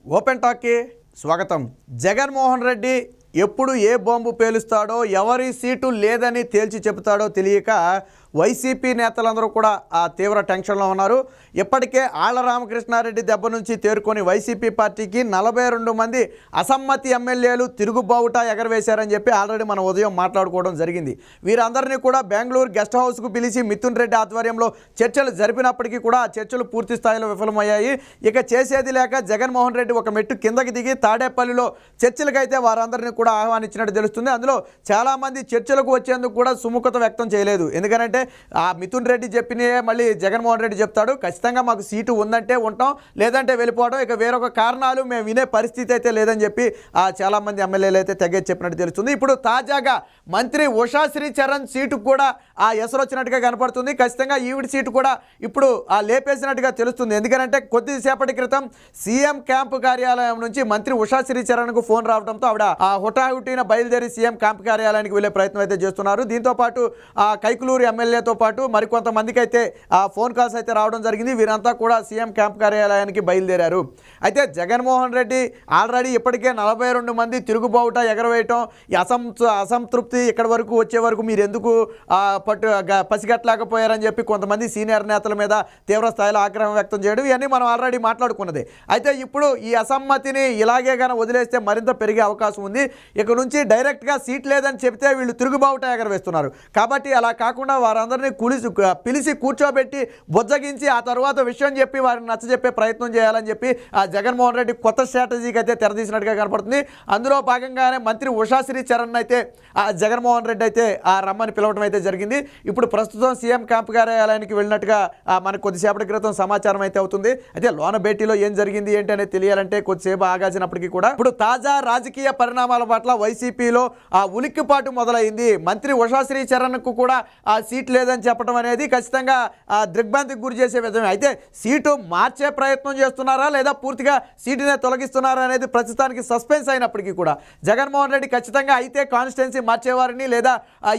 Open టాక్కి స్వాగతం. జగన్మోహన్ రెడ్డి ఎప్పుడు ఏ bomb పేలుస్తాడో, ఎవరి సీటు లేదని తేల్చి చెబుతాడో తెలియక వైసీపీ నేతలందరూ కూడా ఆ తీవ్ర టెన్షన్లో ఉన్నారు. ఇప్పటికే ఆళ్ల రామకృష్ణారెడ్డి దెబ్బ నుంచి తేరుకొని వైసీపీ పార్టీకి 42 మంది అసమ్మతి ఎమ్మెల్యేలు తిరుగుబావుట ఎగరవేశారని చెప్పి ఆల్రెడీ మనం ఉదయం మాట్లాడుకోవడం జరిగింది. వీరందరినీ కూడా బెంగళూరు గెస్ట్ హౌస్కు పిలిచి మిథున్ రెడ్డి ఆధ్వర్యంలో చర్చలు జరిపినప్పటికీ కూడా ఆ చర్చలు పూర్తి స్థాయిలో విఫలమయ్యాయి. ఇక చేసేది లేక జగన్మోహన్ రెడ్డి ఒక మెట్టు కిందకి దిగి తాడేపల్లిలో చర్చలకైతే వారందరినీ కూడా ఆహ్వానించినట్టు తెలుస్తుంది. అందులో చాలామంది చర్చలకు వచ్చేందుకు కూడా సుముఖత వ్యక్తం చేయలేదు. ఎందుకంటే ఆ మిథున్ రెడ్డి చెప్పినే మళ్ళీ జగన్మోహన్ రెడ్డి చెప్తాడు, ఖచ్చితంగా మాకు సీటు ఉందంటే ఉంటాం, లేదంటే వెళ్ళిపోవడం, ఇక వేరొక కారణాలు మేము వినే పరిస్థితి అయితే లేదని చెప్పి చాలామంది ఎమ్మెల్యేలు అయితే తెగేసి చెప్పినట్టు తెలుస్తుంది. ఇప్పుడు తాజాగా మంత్రి ఉషా శ్రీచరణ్ సీటు కూడా ఎసరు వచ్చినట్టుగా కనపడుతుంది. ఖచ్చితంగా ఈవిడ సీటు కూడా ఇప్పుడు లేపేసినట్టుగా తెలుస్తుంది. ఎందుకంటే కొద్దిసేపటి క్రితం సీఎం క్యాంపు కార్యాలయం నుంచి మంత్రి ఉషా శ్రీచరణ్కు ఫోన్ రావడంతో ఆవిడ హుటాహుటిన బయలుదేరి సీఎం క్యాంపు కార్యాలయానికి వెళ్ళే ప్రయత్నం అయితే చేస్తున్నారు. దీంతో పాటు కైకులూరు ఎమ్మెల్యేతో పాటు మరికొంతమందికి అయితే ఫోన్ కాల్స్ అయితే రావడం జరిగింది. వీరంతా కూడా సీఎం క్యాంప్ కార్యాలయానికి బయలుదేరారు. అయితే జగన్మోహన్ రెడ్డి ఆల్రెడీ ఇప్పటికే 42 మంది తిరుగుబావుట ఎగరవేయటం, అసంతృప్తి ఇక్కడ వరకు వచ్చే వరకు మీరు ఎందుకు పసిగట్టలేకపోయారని చెప్పి కొంతమంది సీనియర్ నేతల మీద తీవ్ర స్థాయిలో ఆగ్రహం వ్యక్తం చేయడం, ఇవన్నీ మనం ఆల్రెడీ మాట్లాడుకున్నదే. అయితే ఇప్పుడు ఈ అసమ్మతిని ఇలాగే కానీ వదిలేస్తే మరింత పెరిగే అవకాశం ఉంది. ఇక నుంచి డైరెక్ట్గా సీట్ లేదని చెప్తే వీళ్ళు తిరుగుబావుట ఎగరవేస్తున్నారు. కాబట్టి అలా కాకుండా వారందరినీ పిలిచి కూర్చోబెట్టి బుజ్జగించి ఆ తర్వాత విషయం చెప్పి వారిని నచ్చజెప్పే ప్రయత్నం చేయాలని చెప్పి జగన్మోహన్ రెడ్డి కొత్త స్ట్రాటజీకి అయితే తెరదీసినట్టుగా కనపడుతుంది. అందులో భాగంగానే మంత్రి ఉషా శ్రీచరణ్ అయితే జగన్మోహన్ రెడ్డి అయితే రమ్మని పిలవడం అయితే జరిగింది. ఇప్పుడు ప్రస్తుతం సీఎం క్యాంపు కార్యాలయానికి వెళ్ళినట్టుగా మనకు కొద్దిసేపటి క్రితం సమాచారం అయితే అవుతుంది. అయితే లోన భేటీలో ఏం జరిగింది ఏంటి అనేది తెలియాలంటే కొద్దిసేపు ఆగాల్సినప్పటికీ కూడా ఇప్పుడు తాజా రాజకీయ పరిణామాల పట్ల వైసీపీలో ఉలిక్కిపాటు మొదలైంది. మంత్రి ఉషా శ్రీచరణ్కు కూడా సీట్ లేదని చెప్పడం అనేది ఖచ్చితంగా దిగ్భ్రాంతికి గురి చేసే విధమే. అయితే సీటు మార్చే ప్రయత్నం చేస్తున్నారా లేదా పూర్తిగా సీటునే తొలగిస్తున్నారా అనేది ప్రస్తుతానికి సస్పెన్స్ అయినప్పటికీ కూడా జగన్మోహన్ రెడ్డి ఖచ్చితంగా అయితే కాన్స్టిట్యున్సీ మార్చేవారిని లేదా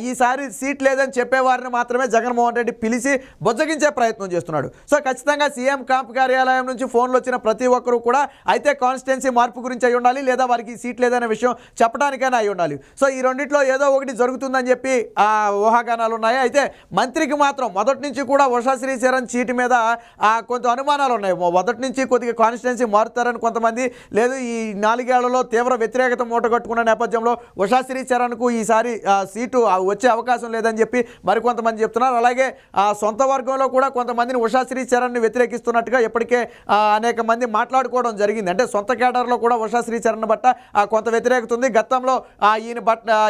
ఈసారి సీట్ లేదని చెప్పేవారిని మాత్రమే జగన్మోహన్ రెడ్డి పిలిచి బొజ్జగించే ప్రయత్నం చేస్తున్నాడు. సో ఖచ్చితంగా సీఎం క్యాంప్ కార్యాలయం నుంచి ఫోన్లు వచ్చిన ప్రతి ఒక్కరూ కూడా అయితే కాన్స్టిట్యున్సీ మార్పు గురించి అయి ఉండాలి, లేదా వారికి సీట్ లేదనే విషయం చెప్పడానికైనా అయి ఉండాలి. సో ఈ రెండిట్లో ఏదో ఒకటి జరుగుతుందని చెప్పి ఊహాగానాలు ఉన్నాయి. అయితే మంత్రికి మాత్రం మొదటి నుంచి కూడా ఉషా శ్రీచరణ్ సీటు మీద కొంత అనుమానాలు ఉన్నాయి. మొదటి నుంచి కొద్దిగా కాన్స్టిట్యున్సీ మారుతారని కొంతమంది, లేదు ఈ 4 ఏళ్లలో తీవ్ర వ్యతిరేకత మూటగట్టుకున్న నేపథ్యంలో ఉషా శ్రీచరణ్కు ఈసారి సీటు వచ్చే అవకాశం లేదని చెప్పి మరికొంతమంది చెప్తున్నారు. అలాగే సొంత వర్గంలో కూడా కొంతమందిని ఉషా శ్రీచరణ్ని వ్యతిరేకిస్తున్నట్టుగా ఇప్పటికే అనేక మంది మాట్లాడుకోవడం జరిగింది. అంటే సొంత కేడర్లో కూడా ఉషా శ్రీచరణ్ బట్ట కొంత వ్యతిరేకత ఉంది. గతంలో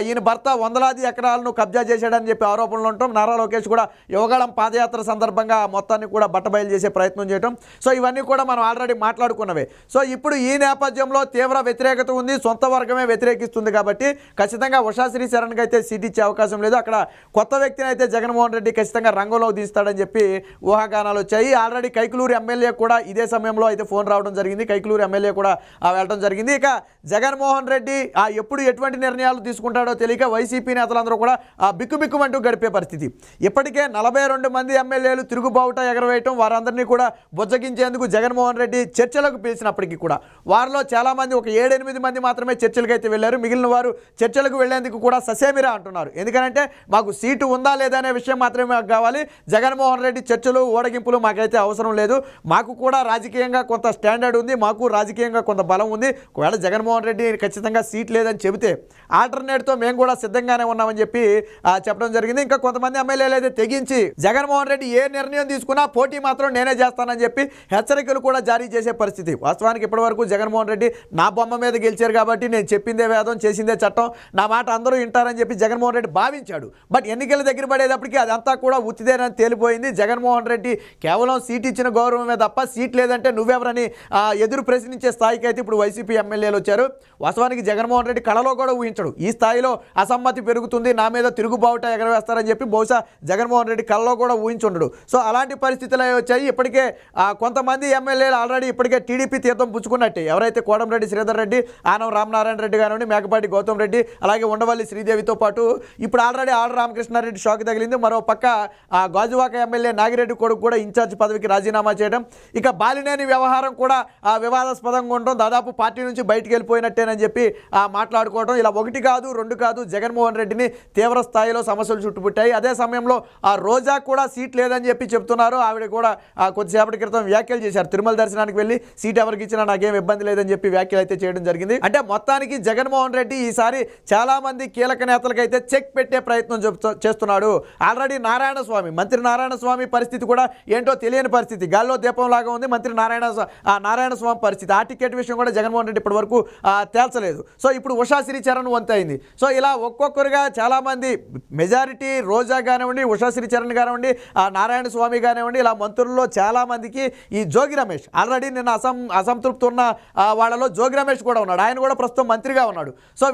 ఈయన భర్త వందలాది ఎకరాలను కబ్జా చేశాడని చెప్పి ఆరోపణలు ఉండటం, నారా లోకేష్ కూడా యువగళం పాదయాత్ర సందర్భంగా మొత్తాన్ని కూడా బట్టబయలు చేసే ప్రయత్నం చేయటం, సో ఇవన్నీ కూడా మనం ఆల్రెడీ మాట్లాడుకున్నవే. సో ఇప్పుడు ఈ నేపథ్యంలో తీవ్ర వ్యతిరేకత ఉంది, సొంత వర్గమే వ్యతిరేకిస్తుంది. కాబట్టి ఖచ్చితంగా ఉషా శ్రీచరణ్కి అయితే సీట్ ఇచ్చే అవకాశం లేదు. అక్కడ కొత్త వ్యక్తిని అయితే జగన్మోహన్ రెడ్డి ఖచ్చితంగా రంగంలో తీస్తాడని చెప్పి ఊహాగానాలు వచ్చాయి. ఆల్రెడీ కైకులూరు ఎమ్మెల్యే కూడా ఇదే సమయంలో అయితే ఫోన్ రావడం జరిగింది. కైకులూరు ఎమ్మెల్యే కూడా వెళ్ళడం జరిగింది. ఇక జగన్మోహన్ రెడ్డి ఎప్పుడు ఎటువంటి నిర్ణయాలు తీసుకుంటాడో తెలియక వైసీపీ నేతలందరూ కూడా బిక్కుబిక్కుమంటూ గడిపే పరిస్థితి. ఇప్పటికే 42 మంది ఎమ్మెల్యేలు తిరుగుబావుట ఎగరవేయటం, వారందరినీ కూడా బుజ్జగించేందుకు జగన్మోహన్ రెడ్డి చర్చలకు పిలిచినప్పటికీ కూడా వారిలో చాలామంది ఒక 7-8 మంది మాత్రమే చర్చలకు అయితే వెళ్ళారు. మిగిలిన వారు చర్చలకు వెళ్లేందుకు కూడా ససేమిరా అంటున్నారు. ఎందుకంటే మాకు సీటు ఉందా లేదా అనే విషయం మాత్రమే మాకు కావాలి, జగన్మోహన్ రెడ్డి చర్చలు ఓడగింపులు మాకైతే అవసరం లేదు, మాకు కూడా రాజకీయంగా కొంత స్టాండర్డ్ ఉంది, మాకు రాజకీయంగా కొంత బలం ఉంది, ఒకవేళ జగన్మోహన్ రెడ్డి ఖచ్చితంగా సీట్ లేదని చెబితే ఆల్టర్నేట్తో మేము కూడా సిద్ధంగానే ఉన్నామని చెప్పి చెప్పడం జరిగింది. ఇంకా కొంతమంది ఎమ్మెల్యేలు అయితే తెగించి జగన్మోహన్ రెడ్డి ఏ నిర్ణయం తీసుకున్నా పోటీ మాత్రం నేనే చేస్తానని చెప్పి హెచ్చరికలు కూడా జారీ చేసే పరిస్థితి. వాస్తవానికి ఇప్పటివరకు జగన్మోహన్ రెడ్డి నా బొమ్మ మీద గెలిచారు కాబట్టి నేను చెప్పిందే వేదం, చేసిందే చట్టం, నా మాట అందరూ వింటారని చెప్పి జగన్మోహన్ రెడ్డి భావించాడు. బట్ ఎన్నికల దగ్గర పడేటప్పటికి అదంతా కూడా ఉత్తిదేనని తేలిపోయింది. జగన్మోహన్ రెడ్డి కేవలం సీట్ ఇచ్చిన గౌరవమే తప్ప సీట్ లేదంటే నువ్వెవరని ఎదురు ప్రశ్నించే స్థాయికి అయితే ఇప్పుడు వైసీపీ ఎమ్మెల్యేలు వచ్చారు. వాస్తవానికి జగన్మోహన్ రెడ్డి కళలో కూడా ఊహించడు ఈ స్థాయిలో అసమ్మతి పెరుగుతుంది, నా మీద తిరుగుబావుట ఎగరవేస్తారని చెప్పి బహుశా జగన్మోహన్ రెడ్డి కల్లో కూడా ఊహించుండడు. సో అలాంటి పరిస్థితులు వచ్చాయి. ఇప్పటికే కొంతమంది ఎమ్మెల్యేలు ఆల్రెడీ ఇప్పటికే టీడీపీ తీర్థం పుచ్చుకున్నట్టే. ఎవరైతే కోటంరెడ్డి శ్రీధర్ రెడ్డి, ఆనం రామనారాయణ రెడ్డి కానివ్వండి, మేకపాటి గౌతమ్ రెడ్డి, అలాగే ఉండవల్లి శ్రీదేవితో పాటు ఇప్పుడు ఆల్రెడీ ఆళ్ళ రామకృష్ణారెడ్డి షాక్ తగిలింది. మరో పక్క గాజువాక ఎమ్మెల్యే నాగిరెడ్డి కొడుకు కూడా ఇన్ఛార్జ్ పదవికి రాజీనామా చేయడం, ఇక బాలినేని వ్యవహారం కూడా వివాదాస్పదంగా ఉండడం, దాదాపు పార్టీ నుంచి బయటికి వెళ్ళిపోయినట్టేనని చెప్పి మాట్లాడుకోవడం, ఇలా ఒకటి కాదు రెండు కాదు జగన్మోహన్ రెడ్డిని తీవ్ర స్థాయిలో సమస్యలు చుట్టుముట్టాయి. అదే సమయంలో రోజా కూడా సీట్ లేదని చెప్పి చెప్తున్నారు. ఆవిడ కూడా కొద్దిసేపటి క్రితం వ్యాఖ్యలు చేశారు. తిరుమల దర్శనానికి వెళ్ళి సీట్ ఎవరికి ఇచ్చినా నాకేం ఇబ్బంది లేదని చెప్పి వ్యాఖ్యలు అయితే చేయడం జరిగింది. అంటే మొత్తానికి జగన్మోహన్ రెడ్డి ఈసారి చాలా మంది కీలక నేతలకైతే చెక్ పెట్టే ప్రయత్నం చేస్తున్నాడు. ఆల్రెడీ మంత్రి నారాయణ స్వామి పరిస్థితి కూడా ఏంటో తెలియని పరిస్థితి, గాల్లో దీపం లాగా ఉంది మంత్రి నారాయణ స్వామి పరిస్థితి. ఆ టికెట్ విషయం కూడా జగన్మోహన్ రెడ్డి ఇప్పటి వరకు తేల్చలేదు. సో ఇప్పుడు ఉషా శ్రీచరణ్ వంతైంది. సో ఇలా ఒక్కొక్కరుగా చాలామంది మెజారిటీ రోజా కానివ్వండి, ఉషా శ్రీచరణ్ కానివ్వండి, నారాయణ స్వామి కానివ్వండి, ఇలా మంత్రుల్లో చాలామందికి ఈ జోగి రమేష్ ఆల్రెడీ నిన్న అసంతృప్తి ఉన్న వాళ్ళలో జోగి రమేష్ కూడా ఉన్నాడు. ఆయన కూడా ప్రస్తుతం మంత్రిగా ఉన్నాడు. సో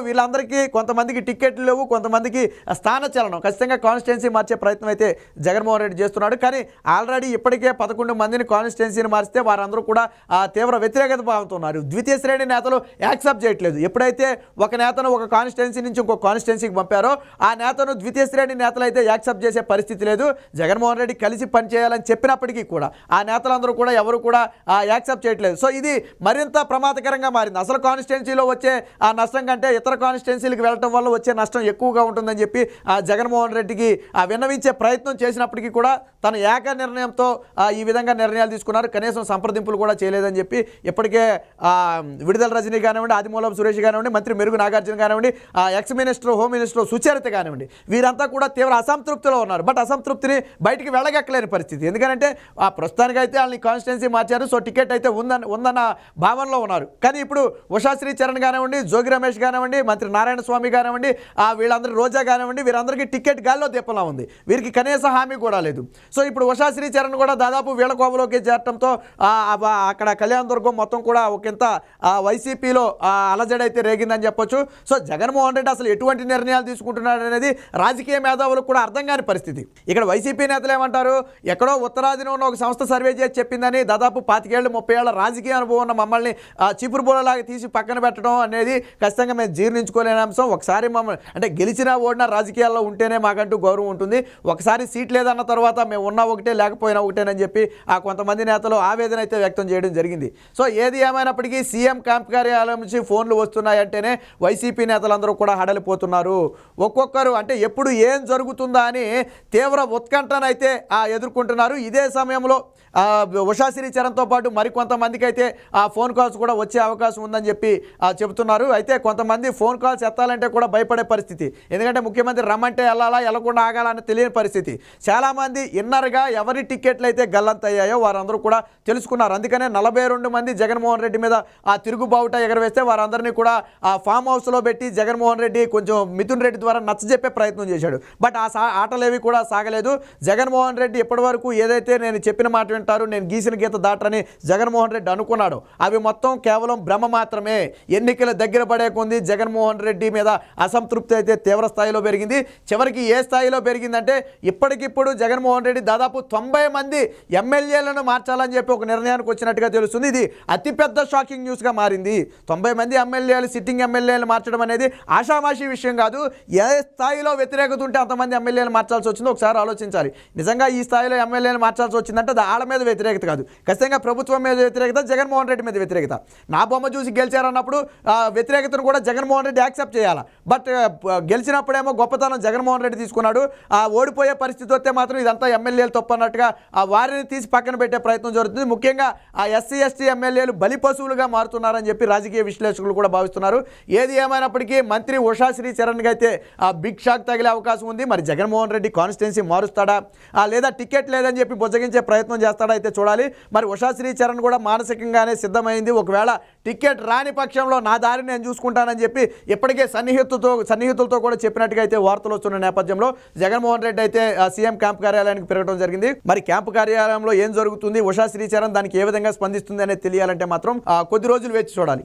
వీళ్ళందరికీ కొంతమందికి టికెట్లు లేవు, కొంతమందికి స్థానచలనం, ఖచ్చితంగా కాన్స్టిట్యున్సీ మార్చే ప్రయత్నం అయితే జగన్మోహన్ రెడ్డి చేస్తున్నాడు. కానీ ఆల్రెడీ ఇప్పటికే 11 మందిని కాన్స్టిట్యున్సీని మారిస్తే వారందరూ కూడా తీవ్ర వ్యతిరేకత భావిస్తున్నారు. ద్వితీయ శ్రేణి నేతలు యాక్సెప్ట్ చేయట్లేదు. ఎప్పుడైతే ఒక నేతను ఒక కాన్స్టిట్యున్సీ నుంచి ఇంకో కాన్స్టిట్యున్సీకి పంపారో ఆ నేతను ద్వితీయ శ్రేణి నేతలు అయితే యాక్సెప్ట్ చేసే పరిస్థితి లేదు. జగన్మోహన్ రెడ్డి కలిసి పనిచేయాలని చెప్పినప్పటికీ కూడా ఆ నేతలందరూ కూడా ఎవరు కూడా యాక్సెప్ట్ చేయట్లేదు. సో ఇది మరింత ప్రమాదకరంగా మారింది. అసలు కాన్స్టిట్యున్సీలో వచ్చే ఆ నష్టం కంటే ఇతర కాన్స్టిట్యున్సీలకు వెళ్ళటం వల్ల వచ్చే నష్టం ఎక్కువగా ఉంటుందని చెప్పి జగన్మోహన్ రెడ్డికి విన్నవించే ప్రయత్నం చేసినప్పటికీ కూడా తన ఏక నిర్ణయంతో ఈ విధంగా నిర్ణయాలు తీసుకున్నారు. కనీసం సంప్రదింపులు కూడా చేయలేదని చెప్పి ఇప్పటికే విడుదల రజనీ కానివ్వండి, ఆదిమూలపు సురేష్ కానివ్వండి, మంత్రి మెరుగు నాగార్జున కానివ్వండి, ex minister, home minister Sucharitha కానివ్వండి, వీరంతా కూడా తీవ్ర అసంతృప్తిలో ఉన్నారు. బట్ అసంతృప్తిని బయటికి వెళ్ళగక్కలేని పరిస్థితి. ఎందుకంటే ప్రస్తుతానికి అయితే వాళ్ళని కాన్స్టిట్యున్సీ మార్చారు. సో టికెట్ అయితే ఉందన్న భావనలో ఉన్నారు. కానీ ఇప్పుడు ఉషా శ్రీచరణ్ కానివ్వండి, జోగి రమేష్ కానివ్వండి, మంత్రి నారాయణ స్వామి కానివ్వండి, వీళ్ళందరూ రోజా కానివ్వండి, వీరందరికీ టికెట్ గాల్లో దీపంలా ఉంది. వీరికి కనీస హామీ కూడా లేదు. సో ఇప్పుడు ఉషా శ్రీచరణ్ కూడా దాదాపు వీళ్ళ కోవలోకి చేరటంతో అక్కడ కళ్యాణదుర్గం మొత్తం కూడా ఒకంత వైసీపీలో అలజడైతే రేగిందని చెప్పొచ్చు. సో జగన్మోహన్ రెడ్డి అసలు ఎటువంటి నిర్ణయాలు తీసుకుంటున్నాడు అనేది రాజకీయ మేధావులకు కూడా అర్థం కాని పరిస్థితి. ఇక్కడ వైసీపీ నేతలు ఏమంటారు, ఎక్కడో ఉత్తరాదిన ఉన్న ఒక సంస్థ సర్వే చేసి చెప్పిందని దాదాపు 25-30 ఏళ్ల రాజకీయ అనుభవం ఉన్న మమ్మల్ని చీపురు బోలలాగా తీసి పక్కన పెట్టడం అనేది ఖచ్చితంగా మేము జీర్ణించుకోలేని అంశం. ఒకసారి మమ్మల్ని అంటే గెలిచినా ఓడినా రాజకీయాల్లో ఉంటేనే మాకంటూ గౌరవం ఉంటుంది. ఒకసారి సీట్ లేదన్న తర్వాత మేము ఉన్నా ఒకటే లేకపోయినా ఒకటేనని చెప్పి కొంతమంది నేతలు ఆవేదన అయితే వ్యక్తం చేయడం జరిగింది. సో ఏది ఏమైనప్పటికీ సీఎం క్యాంప్ కార్యాలయం నుంచి ఫోన్లు వస్తున్నాయంటేనే వైసీపీ నేతలందరూ కూడా హడలిపోతున్నారు. ఒక్కొక్కరు అంటే ఎప్పుడు ఏం జరుగుతుందా అని తీవ్ర ఉత్కంఠనైతే ఎదుర్కొంటున్నారు. ఇదే సమయంలో ఉషా శ్రీచరణ్తో పాటు మరికొంతమందికి అయితే ఫోన్ కాల్స్ కూడా వచ్చే అవకాశం ఉందని చెప్పి చెబుతున్నారు. అయితే కొంతమంది ఫోన్ కాల్స్ ఎత్తాలంటే కూడా భయపడే పరిస్థితి. ఎందుకంటే ముఖ్యమంత్రి రమ్మంటే వెళ్ళాలా, వెళ్ళకుండా ఆగాలని తెలియని పరిస్థితి. చాలామంది ఇన్నర్గా ఎవరి టికెట్లు అయితే గల్లంతయ్యాయో వారందరూ కూడా తెలుసుకున్నారు. అందుకనే 42 మంది జగన్మోహన్ రెడ్డి మీద తిరుగుబావుట ఎగరవేస్తే వారందరినీ కూడా ఫామ్ హౌస్లో పెట్టి జగన్మోహన్ రెడ్డి కొంచెం మిథున్ రెడ్డి ద్వారా నచ్చజెప్పే ప్రయత్నం చేశాడు. బట్ ఆటలేవి కూడా సాగలేదు. జగన్మోహన్ రెడ్డి ఇప్పటివరకు ఏదైతే నేను చెప్పిన మాట వింటారు, నేను గీసిన గీత దాటని జగన్మోహన్ రెడ్డి అనుకున్నాడు, అవి మొత్తం కేవలం భ్రమ మాత్రమే. ఎన్నికల దగ్గర పడే కొంది జగన్మోహన్ రెడ్డి మీద అసంతృప్తి అయితే తీవ్ర స్థాయిలో పెరిగింది. చివరికి ఏ స్థాయిలో పెరిగిందంటే ఇప్పటికిప్పుడు జగన్మోహన్ రెడ్డి దాదాపు 90 మంది ఎమ్మెల్యేలను మార్చాలని చెప్పి ఒక నిర్ణయానికి వచ్చినట్టుగా తెలుస్తుంది. ఇది అతిపెద్ద షాకింగ్ న్యూస్గా మారింది. 90 మంది ఎమ్మెల్యేలు, సిట్టింగ్ ఎమ్మెల్యేలు మార్చడం అనేది ఆషామాషి విషయం కాదు. ఏ స్థాయిలో వ్యతిరేకత ఉంటే అంతమంది ఎమ్మెల్యేలు మార్చాల్సి వచ్చిందో ఒకసారి ఆలోచించాలి. నిజంగా ఈ స్థాయిలో ఎమ్మెల్యేలు మార్చాల్సి వచ్చిందంటే వాళ్ళ మీద వ్యతిరేకత కాదు, ఖచ్చితంగా ప్రభుత్వం మీద వ్యతిరేకత, జగన్మోహన్ రెడ్డి మీద వ్యతిరేకత. నా బొమ్మ చూసి గెలిచారన్నప్పుడు వ్యతిరేకతను కూడా జగన్మోహన్ రెడ్డి యాక్సెప్ట్ చేయాలి. బట్ గెలిచినప్పుడేమో గొప్పతనం జగన్మోహన్ రెడ్డి తీసుకున్నాడు. ఓడిపోయే పరిస్థితి వస్తే మాత్రం ఇదంతా ఎమ్మెల్యేలు తప్పు అన్నట్టుగా వారిని తీసి పక్కన పెట్టే ప్రయత్నం జరుగుతుంది. ముఖ్యంగా ఎస్సీ ఎస్టీ ఎమ్మెల్యేలు బలి పశువులుగా మారుతున్నారని చెప్పి రాజకీయ విశ్లేషకులు కూడా భావిస్తున్నారు. ఏది ఏమైనప్పటికీ మంత్రి ఉషా శ్రీచరణ్కి అయితే బిగ్ షాక్ తగిలే అవకాశం ఉంది. మరి జగన్మోహన్ రెడ్డి కాన్స్టిట్యున్సీ మారుస్తాడా లేదా టికెట్ లేదని చెప్పి బుజ్జగించే ప్రయత్నం చేస్తాడా అయితే చూడాలి. మరి ఉషా శ్రీచరణ్ కూడా మానసికంగానే సిద్ధమైంది. ఒకవేళ టికెట్ రాని పక్షంలో నా దారిని నేను చూసుకుంటానని చెప్పి ఇప్పటికే సన్నిహితులతో కూడా చెప్పినట్టుగా అయితే వార్తలు వస్తున్న నేపథ్యంలో జగన్మోహన్ రెడ్డి అయితే సీఎం క్యాంప్ కార్యాలయానికి పెరగడం జరిగింది. మరి క్యాంపు కార్యాలయంలో ఏం జరుగుతుంది, ఉషా శ్రీచరణ్ దానికి ఏ విధంగా స్పందిస్తుంది అనేది తెలియాలంటే మాత్రం కొద్ది రోజులు వేచి చూడాలి.